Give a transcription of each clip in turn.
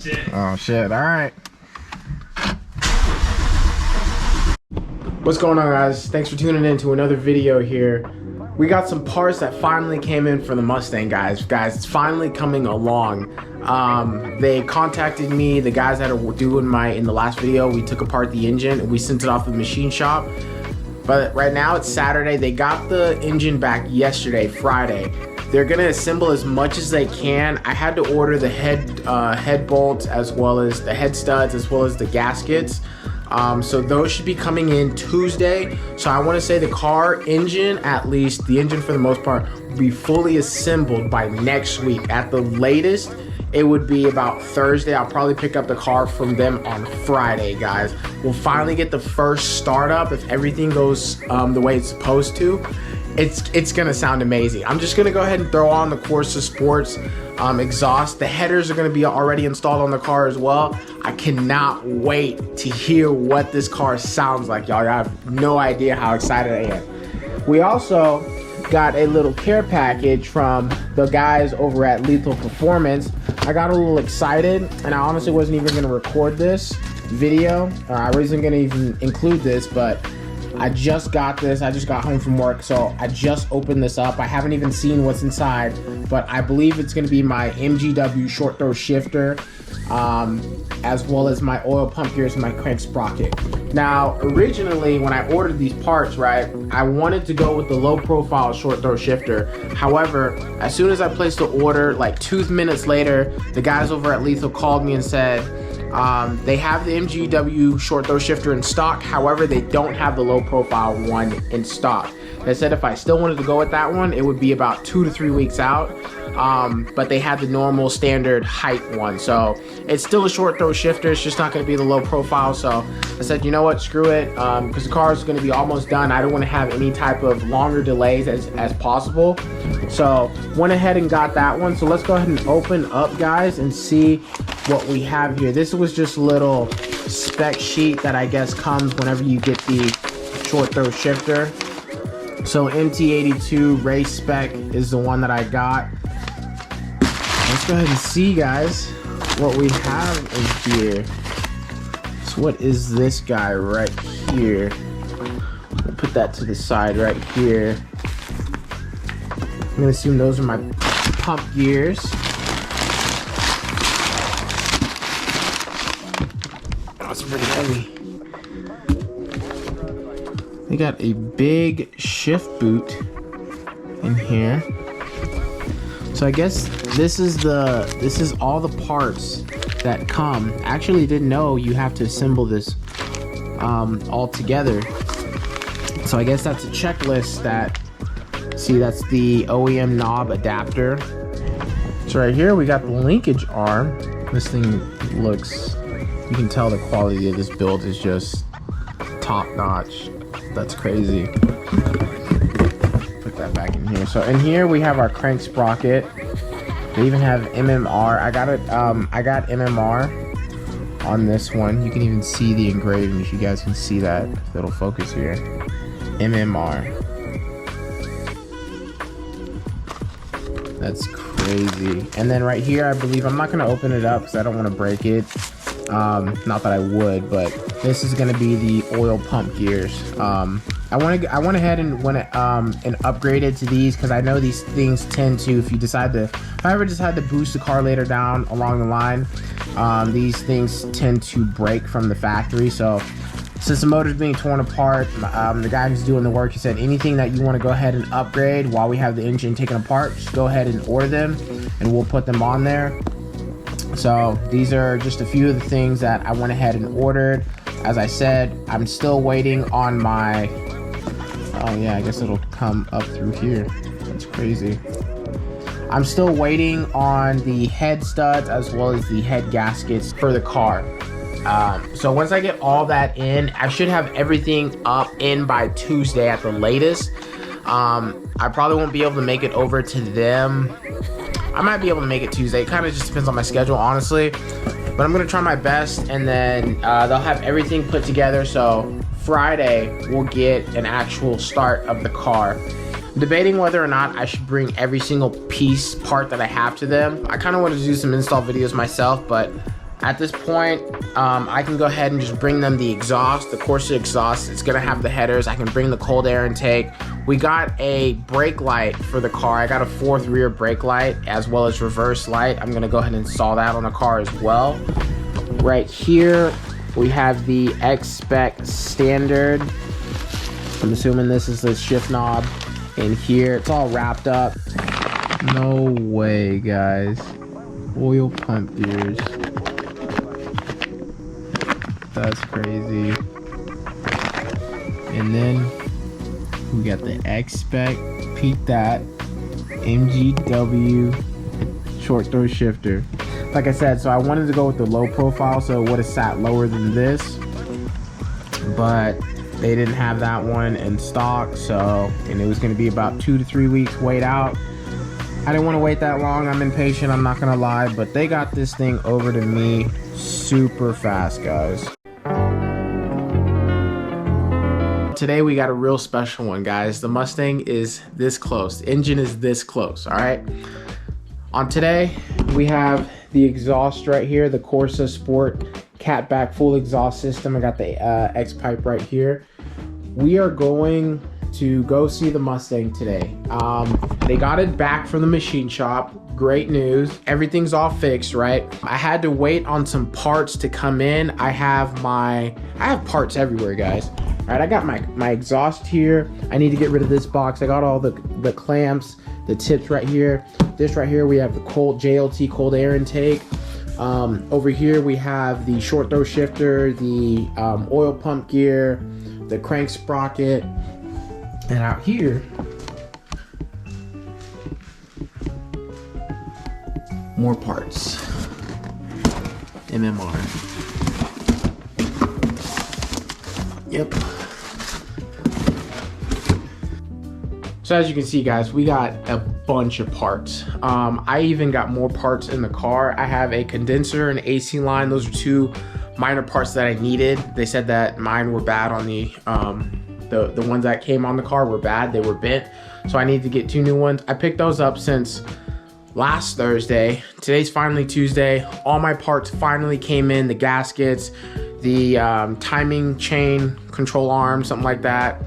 Oh shit, alright. What's going on, guys? Thanks for tuning in to another video here. We got some parts that finally came in for the Mustang, guys. It's finally coming along. They contacted me, the guys that are doing in the last video, we took apart the engine and we sent it off to the machine shop. But right now it's Saturday. They got the engine back yesterday, Friday. They're gonna assemble as much as they can. I had to order the head bolts as well as the head studs as well as the gaskets. So those should be coming in Tuesday. So I want to say the car engine, at least the engine for the most part, will be fully assembled by next week. At the latest, it would be about Thursday. I'll probably pick up the car from them on Friday, guys. We'll finally get the first startup if everything goes the way it's supposed to. It's gonna sound amazing. I'm just gonna go ahead and throw on the Corsa Sports exhaust. The headers are gonna be already installed on the car as well. I cannot wait to hear what this car sounds like, y'all. I have no idea how excited I am. We also got a little care package from the guys over at Lethal Performance. I got a little excited and I honestly wasn't even gonna record this video. I wasn't gonna even include this, but I just got this. I just got home from work, so I just opened this up. I haven't even seen what's inside, but I believe it's going to be my MGW short throw shifter, as well as my oil pump gears and my crank sprocket. Now, originally, when I ordered these parts, right, I wanted to go with the low profile short throw shifter. However, as soon as I placed the order, like 2 minutes later, the guys over at Lethal called me and said, they have the MGW short throw shifter in stock. However, they don't have the low profile one in stock. They said if I still wanted to go with that one, it would be about 2 to 3 weeks out. But they had the normal standard height one. So it's still a short throw shifter. It's just not going to be the low profile. So I said, you know what, screw it. Because the car is going to be almost done. I don't want to have any type of longer delays as possible. So went ahead and got that one. So let's go ahead and open up, guys, and see what we have here. This was just a little spec sheet that I guess comes whenever you get the short throw shifter. So MT82 race spec is the one that I got. Let's go ahead and see, guys, what we have in here. So what is this guy right here? We'll put that to the side right here. I'm gonna assume those are my pump gears. Oh, it's pretty heavy. They got a big shift boot in here. So I guess this is all the parts that come. Actually didn't know you have to assemble this all together. So I guess that's a checklist that, see, that's the OEM knob adapter. So right here we got the linkage arm. This thing looks, you can tell the quality of this build is just top notch. That's crazy. Put that back in here. So in here we have our crank sprocket. They even have MMR. I got MMR on this one. You can even see the engraving if you guys can see that. If it'll focus here. MMR. That's crazy. And then right here, I believe, I'm not gonna open it up because I don't want to break it. Not that I would, but this is gonna be the oil pump gears. I went ahead and upgraded to these because I know these things tend to, if I ever decide to boost the car later down along the line, these things tend to break from the factory. So since the motor's being torn apart, the guy who's doing the work, he said anything that you want to go ahead and upgrade while we have the engine taken apart, just go ahead and order them and we'll put them on there. So these are just a few of the things that I went ahead and ordered. As I said, I'm still waiting on my, oh yeah, I guess it'll come up through here. That's crazy. I'm still waiting on the head studs as well as the head gaskets for the car. So once I get all that in, I should have everything in by Tuesday at the latest. I probably won't be able to make it over to them. I might be able to make it Tuesday. It kind of just depends on my schedule, honestly. But I'm going to try my best, and then they'll have everything put together. So Friday, we'll get an actual start of the car. I'm debating whether or not I should bring every single part that I have to them. I kind of want to do some install videos myself, but At this point, I can go ahead and just bring them the exhaust, the Corsa exhaust. It's gonna have the headers. I can bring the cold air intake. We got a brake light for the car. I got a 4th rear brake light as well as reverse light. I'm gonna go ahead and install that on the car as well. Right here, we have the X-Spec standard. I'm assuming this is the shift knob in here. It's all wrapped up. No way, guys. Oil pump gears. That's crazy. And then we got the X-Spec. Peep that. MGW short throw shifter. Like I said, so I wanted to go with the low profile, so it would have sat lower than this, but they didn't have that one in stock, so, and it was going to be about 2 to 3 weeks wait out. I didn't want to wait that long. I'm impatient, I'm not gonna lie, but they got this thing over to me super fast, guys. Today we got a real special one, guys. The Mustang is this close. The engine is this close, all right? On today, we have the exhaust right here, the Corsa Sport catback full exhaust system. I got the X pipe right here. We are going to go see the Mustang today. They got it back from the machine shop. Great news. Everything's all fixed, right? I had to wait on some parts to come in. I have parts everywhere, guys. All right, I got my exhaust here. I need to get rid of this box. I got all the clamps, the tips right here. This right here, we have the cold JLT cold air intake. Over here, we have the short throw shifter, the oil pump gear, the crank sprocket. And out here, more parts. MMR. Yep. So as you can see, guys, we got a bunch of parts. I even got more parts in the car. I have a condenser and AC line. Those are 2 minor parts that I needed. They said that mine were bad on the ones that came on the car were bad. They were bent. So I need to get 2 new ones. I picked those up since last Thursday. Today's finally Tuesday. All my parts finally came in. The gaskets, the timing chain control arm, something like that.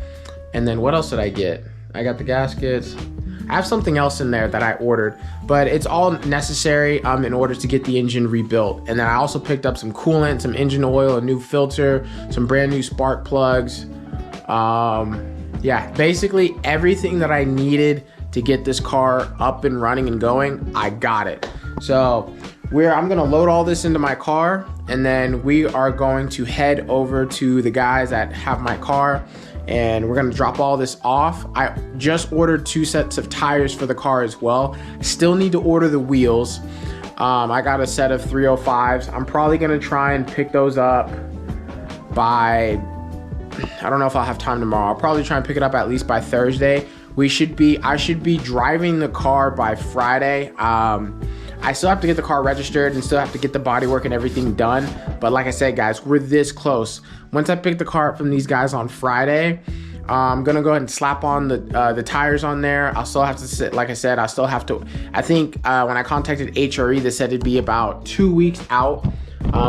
And then what else did I get? I got the gaskets. I have something else in there that I ordered, but it's all necessary in order to get the engine rebuilt. And then I also picked up some coolant, some engine oil, a new filter, some brand new spark plugs. Yeah, basically everything that I needed to get this car up and running and going, I got it. So I'm gonna load all this into my car, and then we are going to head over to the guys that have my car, and we're gonna drop all this off. I just ordered 2 sets of tires for the car as well. I still need to order the wheels. I got a set of 305s. I'm probably gonna try and pick those up by, I don't know if I'll have time tomorrow. I'll probably try and pick it up at least by Thursday. I should be driving the car by Friday. I still have to get the car registered and still have to get the body work and everything done. But like I said, guys, we're this close. Once I pick the car up from these guys on Friday, I'm gonna go ahead and slap on the tires on there. I'll still have to sit, like I said, I think when I contacted HRE, they said it'd be about 2 weeks out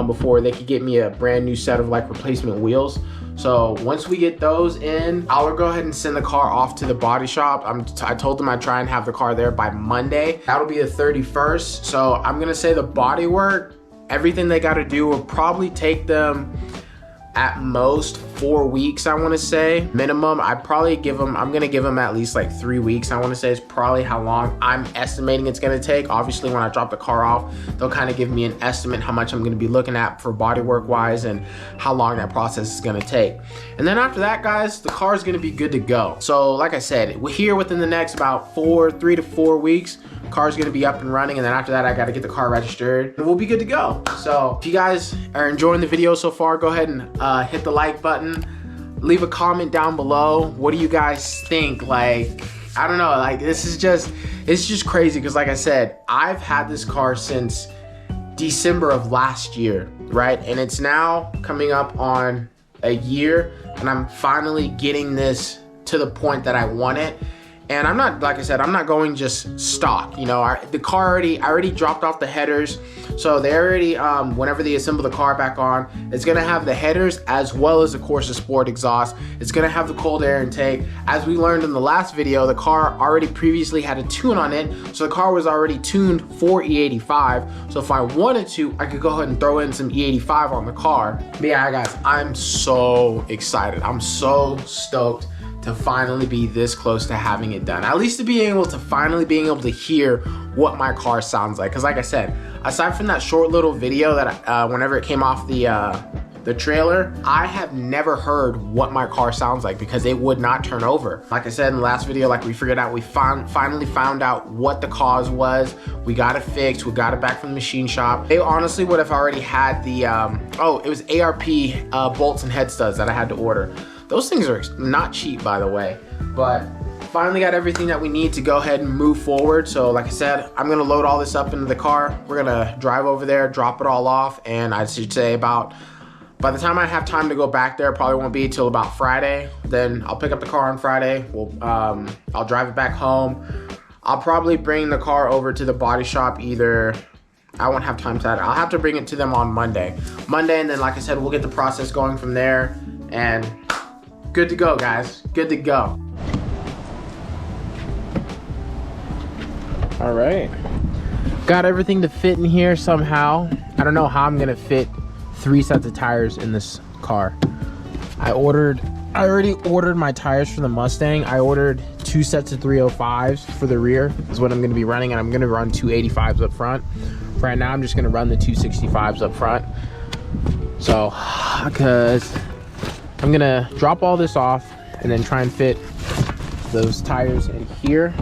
before they could get me a brand new set of like replacement wheels. So once we get those in, I'll go ahead and send the car off to the body shop. I told them I'd try and have the car there by Monday. That'll be the 31st. So I'm gonna say the body work, everything they gotta do will probably take them at most 4 weeks, I wanna say. Minimum, I'm gonna give them at least like 3 weeks, I wanna say is probably how long I'm estimating it's gonna take. Obviously, when I drop the car off, they'll kind of give me an estimate how much I'm gonna be looking at for bodywork wise and how long that process is gonna take. And then after that, guys, the car is gonna be good to go. So like I said, we're here within the next about 3 to 4 weeks. Car's gonna be up and running, and then after that I gotta get the car registered and we'll be good to go. So if you guys are enjoying the video so far, go ahead and hit the like button, leave a comment down below. What do you guys think? Like, I don't know, like it's just crazy because like I said, I've had this car since December of last year, right? And it's now coming up on a year, and I'm finally getting this to the point that I want it. And I'm not, like I said, I'm not going just stock. You know, the car I already dropped off the headers. So they already, whenever they assemble the car back on, it's gonna have the headers as well as the Corsa Sport exhaust. It's gonna have the cold air intake. As we learned in the last video, the car already previously had a tune on it. So the car was already tuned for E85. So if I wanted to, I could go ahead and throw in some E85 on the car. But yeah, guys, I'm so excited. I'm so stoked to finally be this close to having it done. At least to be able to finally being able to hear what my car sounds like. Cause like I said, aside from that short little video that whenever it came off the trailer, I have never heard what my car sounds like because it would not turn over. Like I said in the last video, like we figured out, we finally found out what the cause was. We got it fixed, we got it back from the machine shop. They honestly would have already had the, oh, it was ARP bolts and head studs that I had to order. Those things are not cheap, by the way, but finally got everything that we need to go ahead and move forward. So like I said, I'm gonna load all this up into the car. We're gonna drive over there, drop it all off, and I should say by the time I have time to go back there, probably won't be till about Friday. Then I'll pick up the car on Friday. I'll drive it back home. I'll probably bring the car over to the body shop either. I won't have time to that. I'll have to bring it to them on Monday, and then like I said, we'll get the process going from there, and good to go, guys. Good to go. All right. Got everything to fit in here somehow. I don't know how I'm gonna fit 3 sets of tires in this car. I already ordered my tires for the Mustang. I ordered 2 sets of 305s for the rear is what I'm gonna be running, and I'm gonna run 285s up front. Right now, I'm just gonna run the 265s up front. So, because I'm gonna drop all this off and then try and fit those tires in here.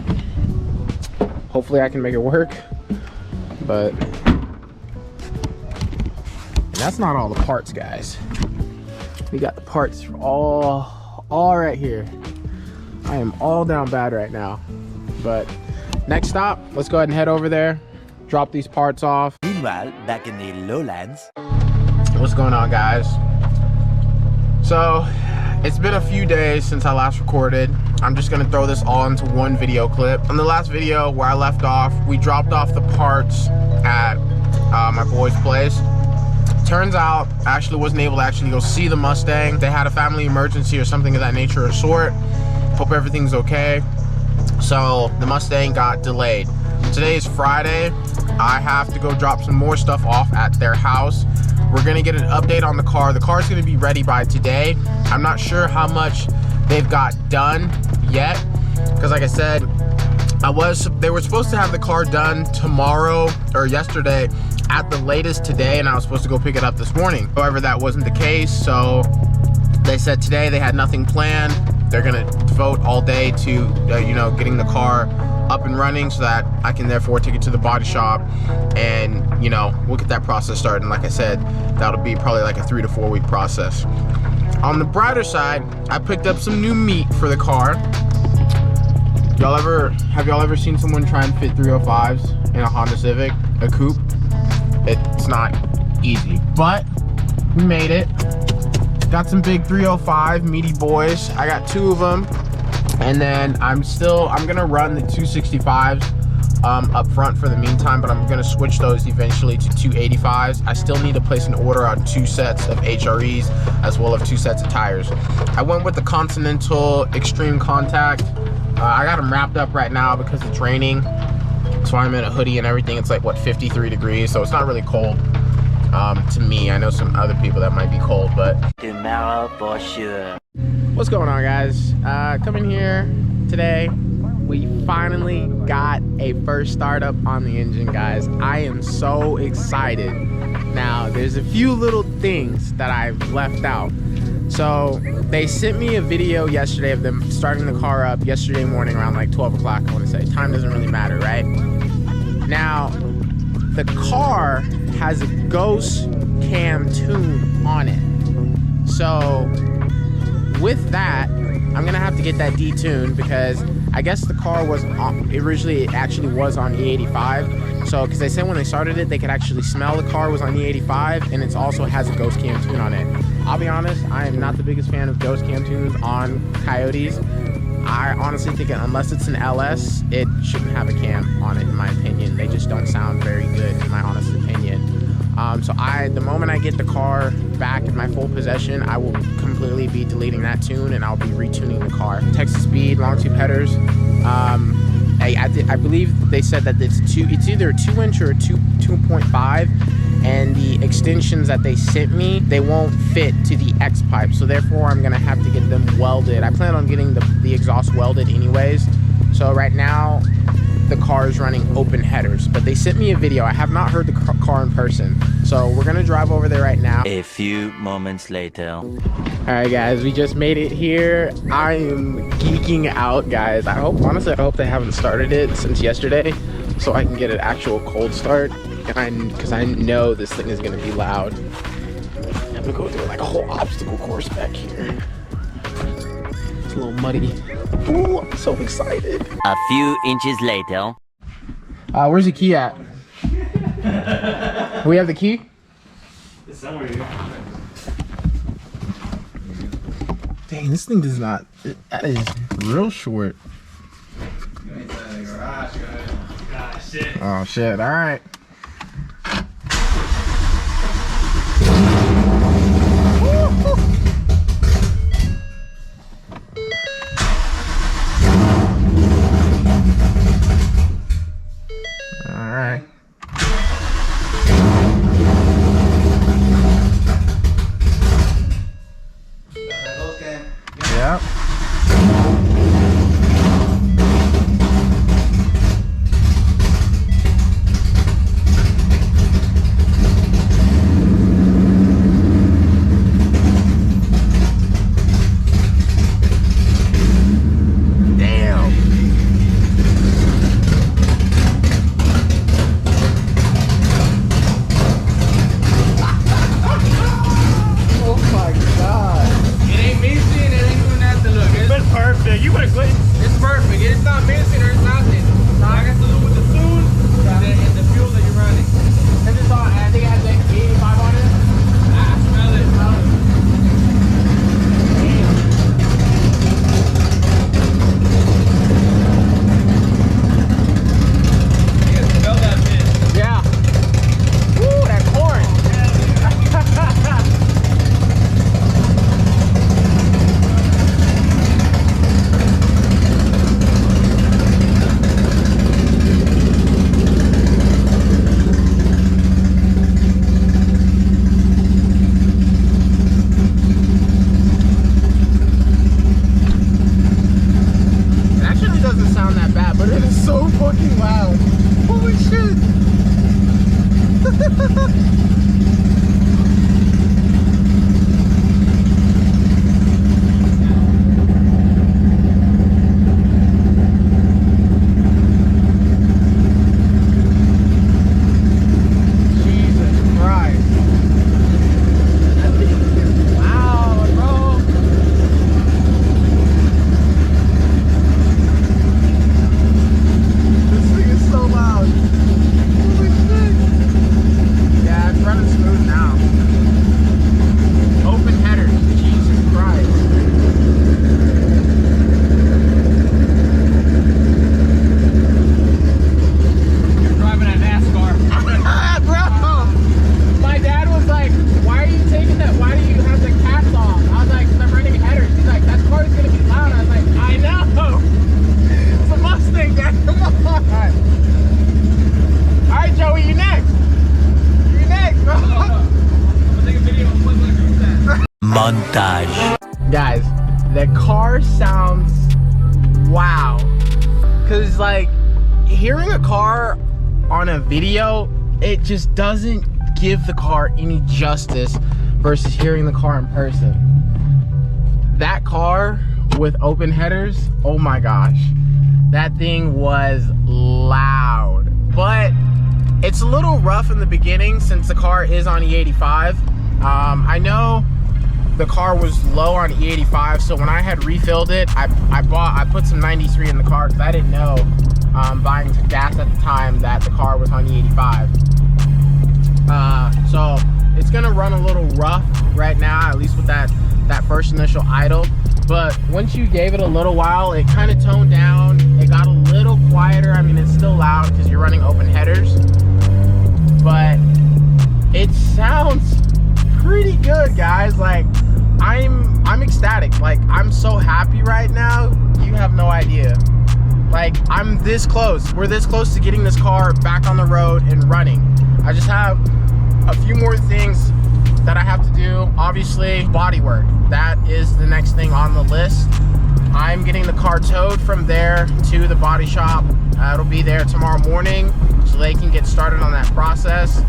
Hopefully I can make it work, but and that's not all the parts, guys. We got the parts all right here. I am all down bad right now, but next stop, let's go ahead and head over there, drop these parts off. Meanwhile, back in the lowlands. What's going on, guys? So it's been a few days since I last recorded. I'm just gonna throw this all into one video clip. On the last video where I left off, we dropped off the parts at my boy's place. Turns out I actually wasn't able to actually go see the Mustang. They had a family emergency or something of that nature or sort. Hope everything's okay. So the Mustang got delayed. Today is Friday. I have to go drop some more stuff off at their house. We're gonna get an update on the car. The car's gonna be ready by today. I'm not sure how much they've got done yet, because like I said, they were supposed to have the car done tomorrow or yesterday at the latest today, and I was supposed to go pick it up this morning. However, that wasn't the case, so they said today they had nothing planned. They're gonna devote all day to you know, getting the car up and running so that I can therefore take it to the body shop, and you know, we'll get that process started. And like I said, that'll be probably like a 3 to 4 week process. On the brighter side, I picked up some new meat for the car. Have y'all ever seen someone try and fit 305s in a Honda Civic, a coupe? It's not easy, but we made it. Got some big 305 meaty boys. I got 2 of them. And then I'm gonna run the 265s up front for the meantime, but I'm gonna switch those eventually to 285s. I still need to place an order on 2 sets of HREs as well as 2 sets of tires. I went with the Continental Extreme Contact. I got them wrapped up right now because it's raining. So I'm in a hoodie and everything. It's like, what, 53 degrees, so it's not really cold to me. I know some other people that might be cold, but Tomorrow for sure. what's going on, guys? Coming here today, we finally got a first startup on the engine, guys. I am so excited. Now, there's a few little things that I've left out. So they sent me a video yesterday of them starting the car up yesterday morning around like 12 o'clock, I want to say. Time doesn't really matter, right? Now, the car has a ghost cam tune on it. So with that, I'm gonna have to get that detuned because I guess the car was originally, it actually was on E85. So, because they said when they started it, they could actually smell the car was on E85, and it also has a ghost cam tune on it. I'll be honest, I am not the biggest fan of ghost cam tunes on Coyotes, I honestly think unless it's an LS, it shouldn't have a cam on it, in my opinion. They just don't sound very good, in my honest opinion. So the moment I get the car back in my full possession, I will completely be deleting that tune and I'll be retuning the car. Texas speed, long tube headers. I believe they said that it's either a 2-inch or a 2.5, and the extensions that they sent me, they won't fit to the X pipe, so therefore I'm gonna have to get them welded. I plan on getting the exhaust welded anyways. So right now the car is running open headers, but they sent me a video. I have not heard the car in person, so we're gonna drive over there right now. A few moments later. All right, guys, we just made it here. I am geeking out, guys. Honestly, I hope they haven't started it since yesterday, so I can get an actual cold start. Because I know this thing is gonna be loud. I'm gonna go through like a whole obstacle course back here. It's a little muddy. Ooh, I'm so excited. A few inches later. Where's the key at? We have the key? It's somewhere here. Dang, this thing does not. That is real short. Oh shit! All right. Montage. Guys, that car sounds wow. Cause like hearing a car on a video, it just doesn't give the car any justice versus hearing the car in person. That car with open headers, oh my gosh, that thing was loud. But it's a little rough in the beginning since the car is on E85. I know the car was low on E85, so when I had refilled it, I put some 93 in the car because I didn't know, buying gas at the time, that the car was on E85. So it's gonna run a little rough right now, at least with that first initial idle. But once you gave it a little while, it kind of toned down. It got a little quieter. I mean, it's still loud because you're running open headers, but it sounds pretty good, guys. Like, I'm ecstatic. Like, I'm so happy right now. You have no idea. Like, I'm this close. We're this close to getting this car back on the road and running. I just have a few more things that I have to do. Obviously, body work. That is the next thing on the list. I'm getting the car towed from there to the body shop. It'll be there tomorrow morning so they can get started on that process.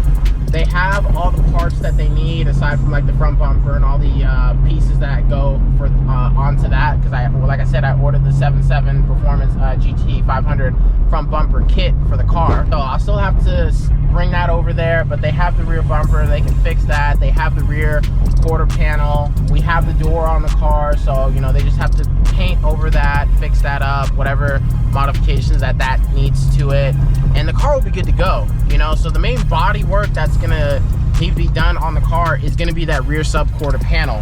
They have all the parts that they need aside from like the front bumper and all the pieces that go for onto that, because like I said, I ordered the 7.7 Performance GT 500 front bumper kit for the car. So I'll still have to bring that over there, but they have the rear bumper. They can fix that. They have the rear quarter panel. We have the door on the car, so you know, they just have to paint over that, fix that up, whatever modifications that needs to it, and the car will be good to go. You know, so the main body work that's gonna need to be done on the car is gonna be that rear sub quarter panel,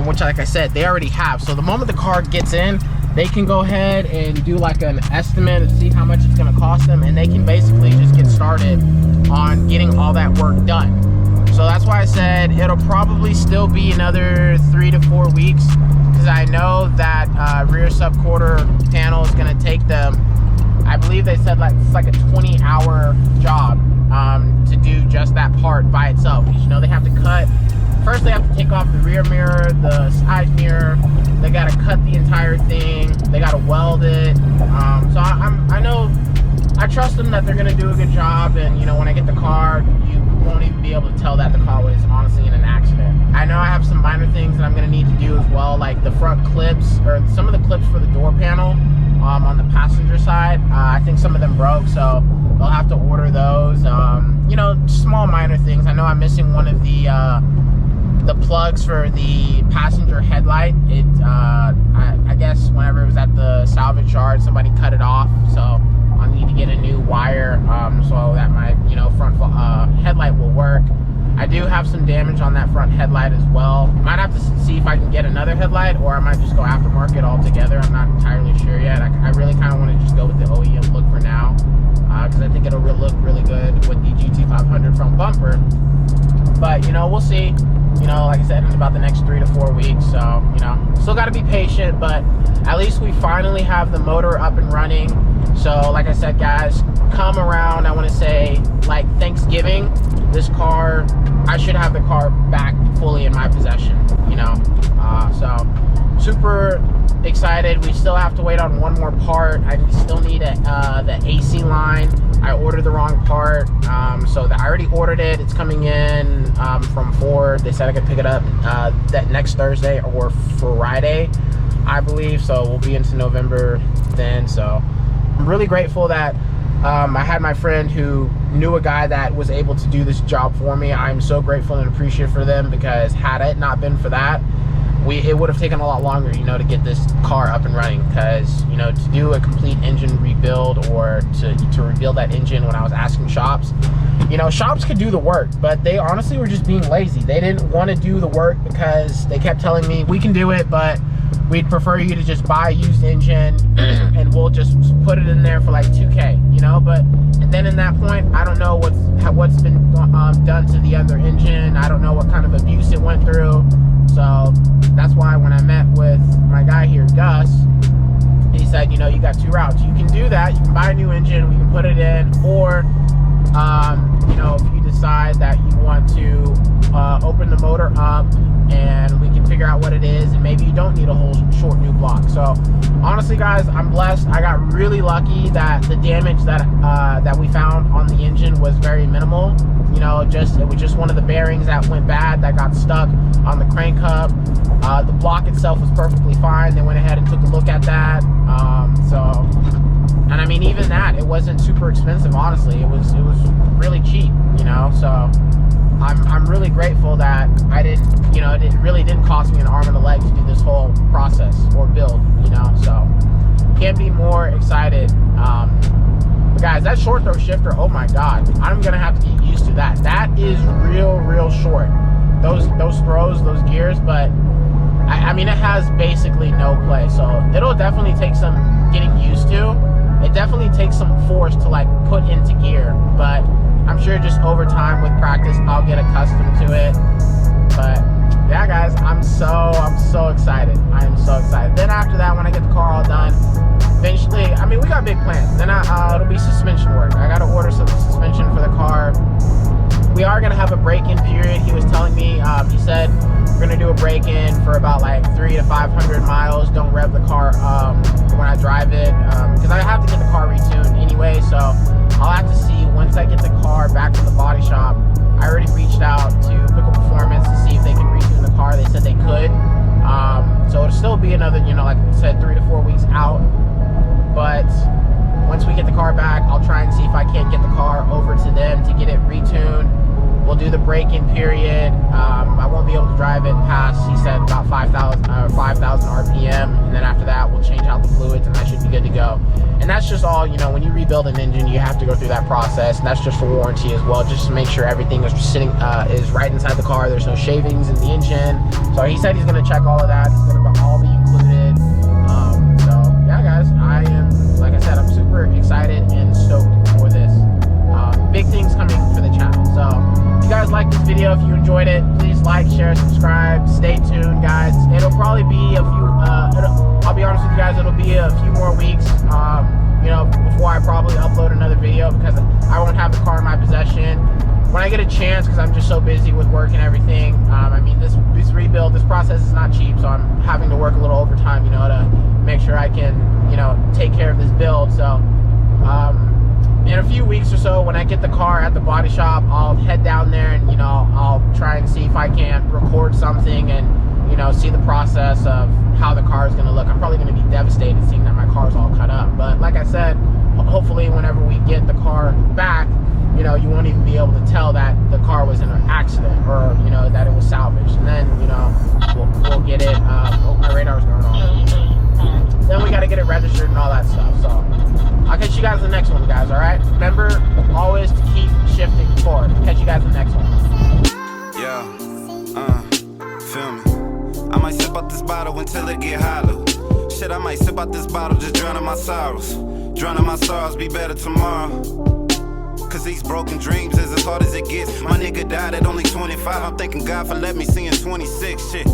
which, like I said, they already have. So the moment the car gets in, they can go ahead and do like an estimate to see how much it's gonna cost them, and they can basically just get started on getting all that work done. So that's why I said it'll probably still be another 3 to 4 weeks, because I know that rear sub quarter panel is gonna take them, I believe they said like it's like a 20-hour job to do just that part by itself. Because, you know, they have to cut, first they have to take off the rear mirror, the side mirror, they got to cut the entire thing, they got to weld it. So I know, I trust them that they're going to do a good job, and you know, when I get the car, you won't even be able to tell that the car was honestly in an accident. I know I have some minor things that I'm going to need to do as well, like the front clips, or some of the clips for the door panel on the passenger side. I think some of them broke, so they'll have to order those. You know, small minor things. I know I'm missing one of the plugs for the passenger headlight. It I guess whenever it was at the salvage yard, somebody cut it off, so I'll need to get a new wire so that my, you know, front headlight will work. I do have some damage on that front headlight as well. Might have to see if I can get another headlight, or I might just go aftermarket altogether. I'm not entirely sure yet. I really kind of want to just go with the OEM look for now, because I think it'll look really good with the GT500 front bumper. But, you know, we'll see. You know, like I said, in about the next 3 to 4 weeks. So, you know, still got to be patient, but at least we finally have the motor up and running. So, like I said, guys, come around, I want to say, like Thanksgiving, this car, I should have the car back fully in my possession, you know. So, super excited. We still have to wait on one more part. I still need the AC line. I ordered the wrong part, so I already ordered it. It's coming in from Ford. They said I could pick it up that next Thursday or Friday, I believe. So we'll be into November then. So I'm really grateful that I had my friend who knew a guy that was able to do this job for me. I'm so grateful and appreciative for them, because had it not been for that, it would have taken a lot longer, you know, to get this car up and running. Because, you know, to do a complete engine rebuild, or to rebuild that engine, when I was asking shops, you know, shops could do the work, but they honestly were just being lazy. They didn't want to do the work because they kept telling me, we can do it, but we'd prefer you to just buy a used engine and we'll just put it in there for like $2K, you know. But and then in that point, I don't know what's been done to the other engine. I don't know what kind of abuse it went through. So that's why when I met with my guy here, Gus, he said, you know, you got two routes. You can do that. You can buy a new engine, we can put it in, or you know, if you decide that you want to open the motor up and we can figure out what it is, and maybe you don't need a whole short new block. So honestly, guys, I'm blessed. I got really lucky that the damage that we found on the engine was very minimal. You know, it was just one of the bearings that went bad, that got stuck on the crank hub. The block itself was perfectly fine. They went ahead and took a look at that. And I mean, even that, it wasn't super expensive, honestly. It was really cheap, you know. So I'm really grateful that I didn't, you know, it really didn't cost me an arm and a leg to do this whole process or build, you know. So can't be more excited. But guys, that short throw shifter, oh my God, I'm gonna have to get used to that. That is real short. those throws, those gears, but I mean, it has basically no play, so it'll definitely take some getting used to. It definitely takes some force to like put into gear, but I'm sure just over time with practice, I'll get accustomed to it. But yeah, guys, I'm so excited. I am so excited. Then after that, when I get the car all done, eventually, I mean, we got big plans. Then it'll be suspension work. I gotta order some suspension for the car. We are gonna have a break-in period. He was telling me, he said we're gonna do a break-in for about like 300 to 500 miles. Don't rev the car when I drive it, because I have to get the car retuned anyway. So I'll have to see once I get the car back from the body shop. I already reached out to Pickle Performance to see if they can retune the car. They said they could. So it'll still be another, you know, like I said, 3 to 4 weeks out. But once we get the car back, I'll try and see if I can't get the car over to them to get it retuned. We'll do the break-in period. I won't be able to drive it past, he said, about 5,000 RPM, and then after that, we'll change out the fluids, and I should be good to go. And that's just all, you know, when you rebuild an engine, you have to go through that process, and that's just for warranty as well, just to make sure everything is sitting, is right inside the car. There's no shavings in the engine. So he said he's going to check all of that. It's going to all be included. So yeah, guys, I am, like I said, I'm super excited and stoked for this. Big things coming for the channel. So if you guys like this video, if you enjoyed it, please like, share, subscribe. Stay tuned, guys. It'll probably be a few, I'll be honest with you guys, it'll be a few more weeks, you know, before I probably upload another video, because I won't have the car in my possession. When I get a chance, because I'm just so busy with work and everything, I mean, this rebuild, this process is not cheap, so I'm having to work a little overtime, you know, to make sure I can, you know, take care of this build. So, in a few weeks or so, when I get the car at the body shop, I'll head down there and, you know, I'll try and see if I can record something and, you know, see the process of how the car is going to look. I'm probably going to be devastated seeing that my car's all cut up. But like I said, hopefully whenever we get the car back, you know, you won't even be able to tell that the car was in an accident, or, you know, that it was salvaged. And then, you know, we'll get it. Oh, my radar's going on. Then we got to get it registered and all that stuff. So I'll catch you guys in the next one, guys, all right? Remember always to keep shifting forward. Catch you guys in the next one. Yeah, feel me? I might sip out this bottle until it get hollow. Shit, I might sip out this bottle, just drowning my sorrows. Drowning my sorrows, be better tomorrow. Cause these broken dreams is as hard as it gets. My nigga died at only 25. I'm thanking God for letting me see in 26. Shit.